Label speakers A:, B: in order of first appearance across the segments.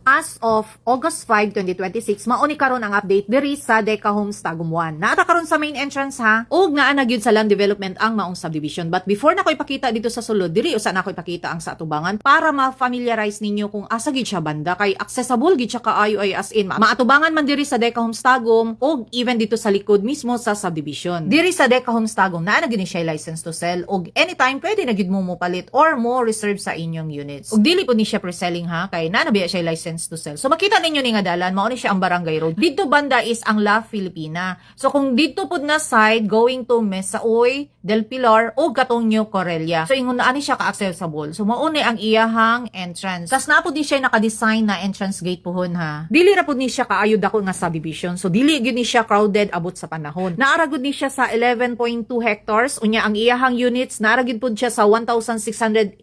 A: As of August 5, 2026, mauni karon ang update diri sa Deca Homes Tagum 1. Naata karon sa main entrance ha, ug naa na gyud sa land development ang maong subdivision. But before na ko ipakita dito sa sulod, diri usa na ko ipakita ang sa atubangan para ma-familiarize ninyo kung asa gyud siya banda kay accessible gyud siya kaayo ay as in maatubangan man diri sa Deca Homes Tagum ug even dito sa likod mismo sa subdivision. Diri sa Deca Homes Tagum naa na gyud siya license to sell ug anytime pwede na gyud mo palit or mo reserve sa inyong units. Ug dili pud ni siya pre-selling ha kay naa na biya siya license to sell. So makita ninyo ni nga dalan, mao ni siya ang Barangay Road. Dito banda is ang La Filipina. So kung dito pud na side going to Mesaoy, Del Pilar o katong New Corellia. So ingon na ani siya ka-accessible. So mao ni ang iyahang entrance. Tas na pud ni siya naka-design na entrance gate pohon ha. Dili ra pud ni siya kaayo dako nga subdivision. So dili gyud ni siya crowded abot sa panahon. Naara gud ni siya sa 11.2 hectares. Unya ang iyahang units naara gud pud siya sa 1,618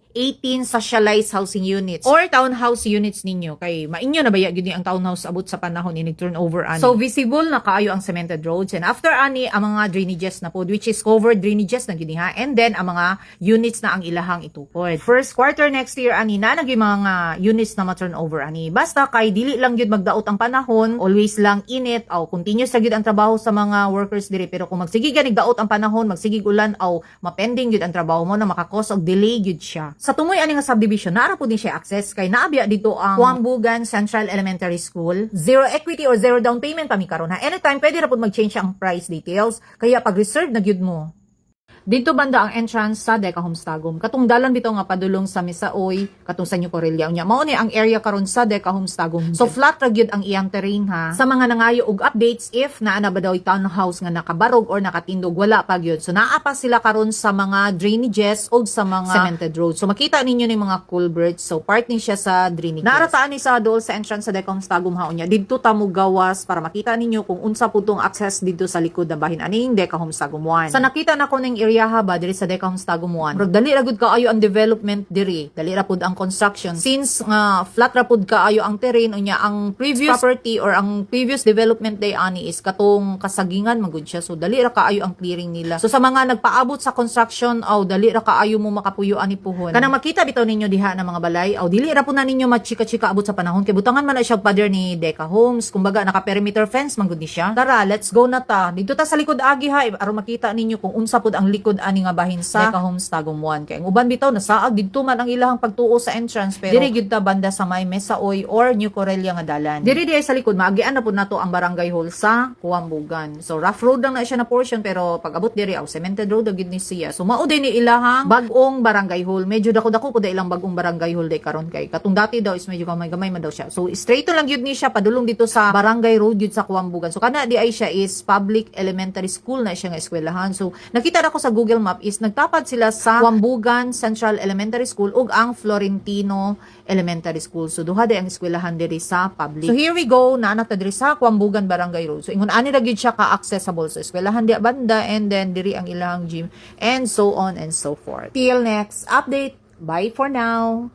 A: socialized housing units or townhouse units ninyo kay mainyo na baya gyud ang townhouse abot sa panahon inig turnover ani. So visible na kaayo ang cemented roads and after ani ang mga drainages na pod which is covered drainages na gyud ha and then ang mga units na ang ilahang itukod. First quarter next year ani na nagi mga units na ma-turnover ani. Basta kay dili lang gyud magdaot ang panahon, always lang init aw continuous gyud ang trabaho sa mga workers diri pero kung magsige ganig daot ang panahon, magsige ulan aw mapending gyud ang trabaho mo na makakos og delay gyud siya. Sa tumoy ani nga subdivision naara pud ni siya access kay naabya dito ang Kuambugan Central Elementary School. Zero equity or zero down payment pa mi karon ha. Anytime pwede ra pud mag-change ang price details kaya pag reserve na gyud mo. Dito banda ang entrance sa Deca Homes Tagum. Katong dalan dito nga padulong sa Mesaoy, katong sa New Corellia. Unya mao ni ang area karon sa Deca Homes Tagum. So flat ra gyud ang iyang terrain ha. Sa mga nangayo og updates if naa na ba daw townhouse nga nakabarog or nakatindog wala pa gyud. So naa pa sila karon sa mga drainages og sa mga cemented roads. So makita ninyo ni mga culverts. So part ni siya sa drainages. Naarataan ni sa dol sa entrance sa Deca Homes Tagum ha unya. Didto ta mo gawas para makita ninyo kung unsa pud tong access dito sa likod na bahin aning Deca Homes Tagum 1. Sa nakita na ko ning area haba diri sa Deca Homes Tagum 1. Pero dali ra gud kaayo ang development diri. Dali ra pud ang construction. Since flat ra pud kaayo ang terrain unya ang previous property or ang previous development day ani is katong kasagingan magud siya. So dali ra kaayo ang clearing nila. So sa mga nagpaabot sa construction aw dali ra kaayo mo makapuyo ani puhon. Kanang makita bitaw ninyo diha na mga balay aw dili ra pud na ninyo machika-chika abot sa panahon kay butangan man na siya pader ni Deca Homes. Kumbaga naka perimeter fence man gud ni siya. Tara, let's go na ta. Dito ta sa likod agi ha aron makita ninyo kung unsa pud ang likod ani nga bahin sa Deca Homes Tagum 1 kay ang uban bitaw nasaag didto man ang ilahang pagtuo sa entrance pero diri gyud ta banda sa may Mesaoy or New Corellia nga dalan. Diri sa likod maagian na pud nato ang barangay hall sa Kuambugan. So rough road lang na siya na portion pero pag abot diri cemented road gyud ni siya. So mao din ni ilahang bag-ong barangay hall. Medyo dako-dako pud ilang bag-ong barangay hall day karon kay katong dati daw is medyo gamay-gamay man daw siya. So straight lang gyud ni siya padulong dito sa barangay road gyud sa Kuambugan. So kana di ay siya is public elementary school na siya nga eskwelahan. So nakita na ko sa Google Map is nagtapad sila sa Kuambugan Central Elementary School ug ang Florentino Elementary School. So duha day ang eskwelahan diri sa public. So here we go na ta diri sa Kuambugan Barangay Road. So ingon ani ra gyud siya ka-accessible sa eskwelahan di banda and then diri ang ilang gym and so on and so forth. Till next update. Bye for now.